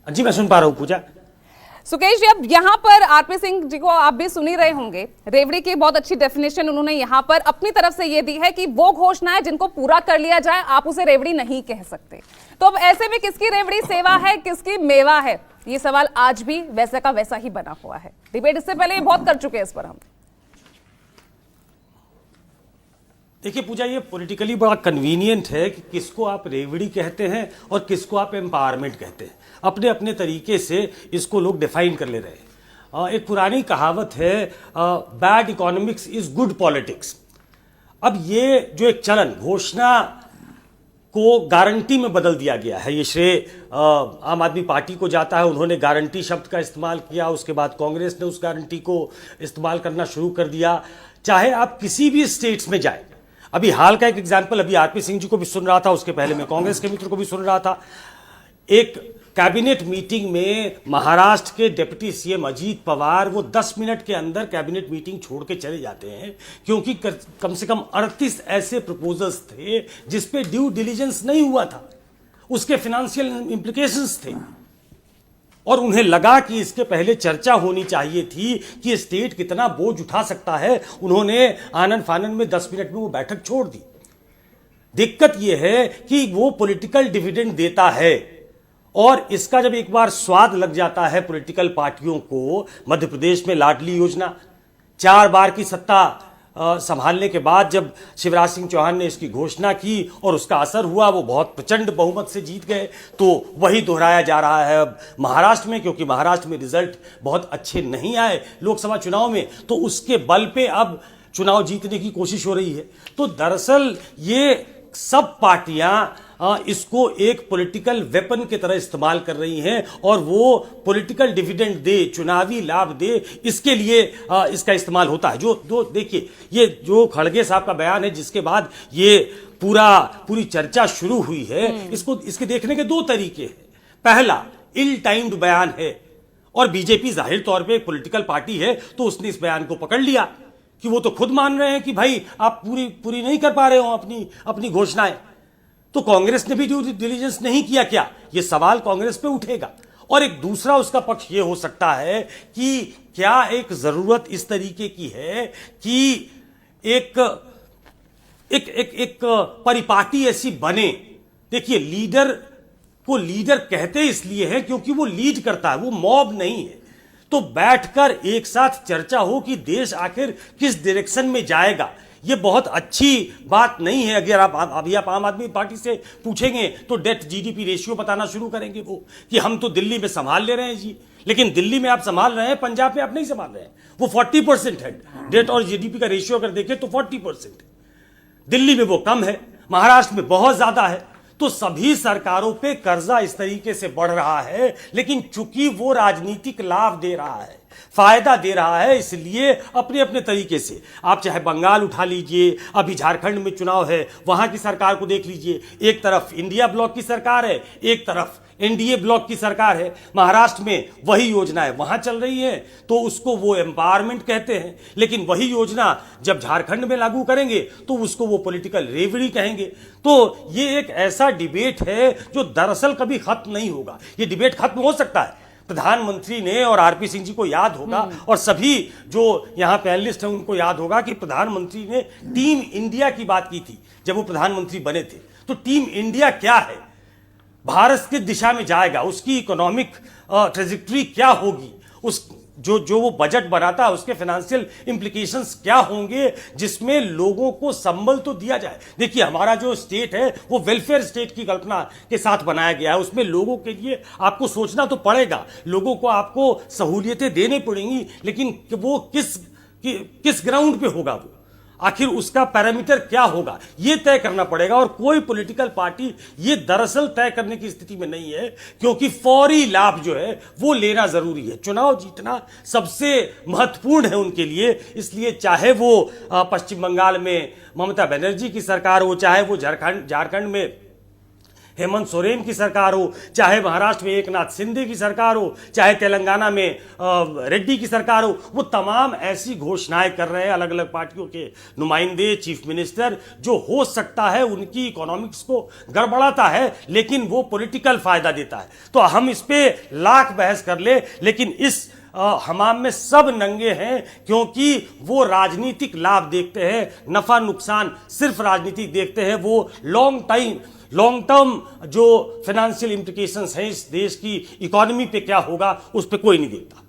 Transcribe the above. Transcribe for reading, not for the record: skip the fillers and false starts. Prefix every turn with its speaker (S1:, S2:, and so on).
S1: जी मैं सुन पा रहा हूँ पूजा।
S2: सुकेश जी, अब यहाँ पर आरपी सिंह जी को आप भी सुन ही रहे होंगे। रेवड़ी की बहुत अच्छी डेफिनेशन उन्होंने यहाँ पर अपनी तरफ से ये दी है कि वो घोषणाएं जिनको पूरा कर लिया जाए आप उसे रेवड़ी नहीं कह सकते। तो अब ऐसे में किसकी रेवड़ी सेवा है, किसकी मेवा है, ये सवाल आज भी वैसे का वैसा ही बना हुआ है। डिबेट इससे पहले बहुत कर चुके हैं इस पर हम।
S1: देखिए पूजा, ये पॉलिटिकली बड़ा कन्वीनियंट है कि किसको आप रेवड़ी कहते हैं और किसको आप एम्पावरमेंट कहते हैं। अपने अपने तरीके से इसको लोग डिफाइन कर ले रहे हैं। एक पुरानी कहावत है, bad economics is good politics. अब ये जो एक चलन घोषणा को गारंटी में बदल दिया गया है, ये श्रेय आम आदमी पार्टी को जाता है। उन्होंने गारंटी शब्द का इस्तेमाल किया, उसके बाद कांग्रेस ने उस गारंटी को इस्तेमाल करना शुरू कर दिया। चाहे आप किसी भी स्टेट्स में जाए, अभी हाल का एक एग्जाम्पल, अभी आरपी सिंह जी को भी सुन रहा था, उसके पहले मैं कांग्रेस के मित्र को भी सुन रहा था। एक कैबिनेट मीटिंग में महाराष्ट्र के डिप्टी सीएम अजीत पवार वो 10 मिनट के अंदर कैबिनेट मीटिंग छोड़ के चले जाते हैं, क्योंकि कम से कम 38 ऐसे प्रपोजल्स थे जिस पे ड्यू डिलिजेंस नहीं हुआ था, उसके फाइनेंशियल इंप्लीकेशंस थे, और उन्हें लगा कि इसके पहले चर्चा होनी चाहिए थी कि स्टेट कितना बोझ उठा सकता है। उन्होंने आनन फानन में 10 मिनट में वो बैठक छोड़ दी। दिक्कत यह है कि वो पॉलिटिकल डिविडेंड देता है, और इसका जब एक बार स्वाद लग जाता है पॉलिटिकल पार्टियों को, मध्य प्रदेश में लाडली योजना 4 बार की सत्ता संभालने के बाद जब शिवराज सिंह चौहान ने इसकी घोषणा की और उसका असर हुआ, वो बहुत प्रचंड बहुमत से जीत गए, तो वही दोहराया जा रहा है अब महाराष्ट्र में, क्योंकि महाराष्ट्र में रिजल्ट बहुत अच्छे नहीं आए लोकसभा चुनाव में, तो उसके बल पे अब चुनाव जीतने की कोशिश हो रही है। तो दरअसल ये सब पार्टियां इसको एक पॉलिटिकल वेपन की तरह इस्तेमाल कर रही हैं, और वो पॉलिटिकल डिविडेंड दे, चुनावी लाभ दे, इसके लिए इसका इस्तेमाल होता है। जो देखिए, ये जो खड़गे साहब का बयान है जिसके बाद ये पूरी चर्चा शुरू हुई है, इसके देखने के 2 तरीके हैं। पहला, इल टाइम्ड बयान है, और बीजेपी जाहिर तौर पे एक पॉलिटिकल पार्टी है, तो उसने इस बयान को पकड़ लिया कि वो तो खुद मान रहे हैं कि भाई आप पूरी नहीं कर पा रहे हो अपनी घोषणाएं, तो कांग्रेस ने भी ड्यू डिलिजेंस नहीं किया क्या, ये सवाल कांग्रेस पे उठेगा। और एक दूसरा उसका पक्ष ये हो सकता है कि क्या एक जरूरत इस तरीके की है कि एक परिपाटी ऐसी बने। देखिए, लीडर को लीडर कहते इसलिए है क्योंकि वो लीड करता है, वो मॉब नहीं है। तो बैठकर एक साथ चर्चा हो कि देश आखिर किस डायरेक्शन में जाएगा, ये बहुत अच्छी बात नहीं है। अगर अभी आप आम आदमी पार्टी से पूछेंगे तो डेट जीडीपी रेशियो बताना शुरू करेंगे वो, कि हम तो दिल्ली में संभाल ले रहे हैं जी, लेकिन दिल्ली में आप संभाल रहे हैं, पंजाब में आप नहीं संभाल रहे हैं। वो 40% है डेट और जीडीपी का रेशियो अगर देखें तो 40% है, दिल्ली में वो कम है, महाराष्ट्र में बहुत ज्यादा है। तो सभी सरकारों पे कर्जा इस तरीके से बढ़ रहा है, लेकिन चूंकि वो राजनीतिक लाभ दे रहा है, फायदा दे रहा है, इसलिए अपने अपने तरीके से, आप चाहे बंगाल उठा लीजिए, अभी झारखंड में चुनाव है, वहां की सरकार को देख लीजिए, एक तरफ इंडिया ब्लॉक की सरकार है, एक तरफ एनडीए ब्लॉक की सरकार है, महाराष्ट्र में वही योजनाएं वहां चल रही है, तो उसको वो एम्पावरमेंट कहते हैं। लेकिन वही योजना जब झारखंड में लागू करेंगे तो उसको वो पॉलिटिकल रेवड़ी कहेंगे। तो ये एक ऐसा डिबेट है जो दरअसल कभी खत्म नहीं होगा। ये डिबेट खत्म हो सकता है, प्रधानमंत्री ने, और आरपी सिंह जी को याद होगा और सभी जो यहां पैनलिस्ट हैं उनको याद होगा कि प्रधानमंत्री ने टीम इंडिया की बात की थी जब वो प्रधानमंत्री बने थे। तो टीम इंडिया क्या है, भारत किस दिशा में जाएगा, उसकी इकोनॉमिक ट्रेजेक्टरी क्या होगी, उस जो वो बजट बनाता है उसके फाइनेंशियल इंप्लीकेशंस क्या होंगे, जिसमें लोगों को संबल तो दिया जाए। देखिए, हमारा जो स्टेट है वो वेलफेयर स्टेट की कल्पना के साथ बनाया गया है, उसमें लोगों के लिए आपको सोचना तो पड़ेगा, लोगों को आपको सहूलियतें देनी पड़ेंगी, लेकिन वो किस ग्राउंड पे होगा, वो आखिर उसका पैरामीटर क्या होगा, ये तय करना पड़ेगा। और कोई पॉलिटिकल पार्टी ये दरअसल तय करने की स्थिति में नहीं है, क्योंकि फौरी लाभ जो है वो लेना जरूरी है। चुनाव जीतना सबसे महत्वपूर्ण है उनके लिए, इसलिए चाहे वो पश्चिम बंगाल में ममता बनर्जी की सरकार हो, चाहे वो झारखंड में हेमंत सोरेन की सरकार हो, चाहे महाराष्ट्र में एकनाथ शिंदे की सरकार हो, चाहे तेलंगाना में रेड्डी की सरकार हो, वो तमाम ऐसी घोषणाएं कर रहे हैं अलग अलग पार्टियों के नुमाइंदे, चीफ मिनिस्टर, जो हो सकता है उनकी इकोनॉमिक्स को गड़बड़ाता है, लेकिन वो पॉलिटिकल फायदा देता है। तो हम इस पे लाख बहस कर ले, लेकिन इस हमाम में सब नंगे हैं, क्योंकि वो राजनीतिक लाभ देखते हैं, नफा नुकसान सिर्फ राजनीतिक देखते हैं। वो लॉन्ग टर्म जो फाइनेंशियल इंप्लीकेशंस हैं इस देश की इकोनॉमी पे क्या होगा, उस पे कोई नहीं देखता।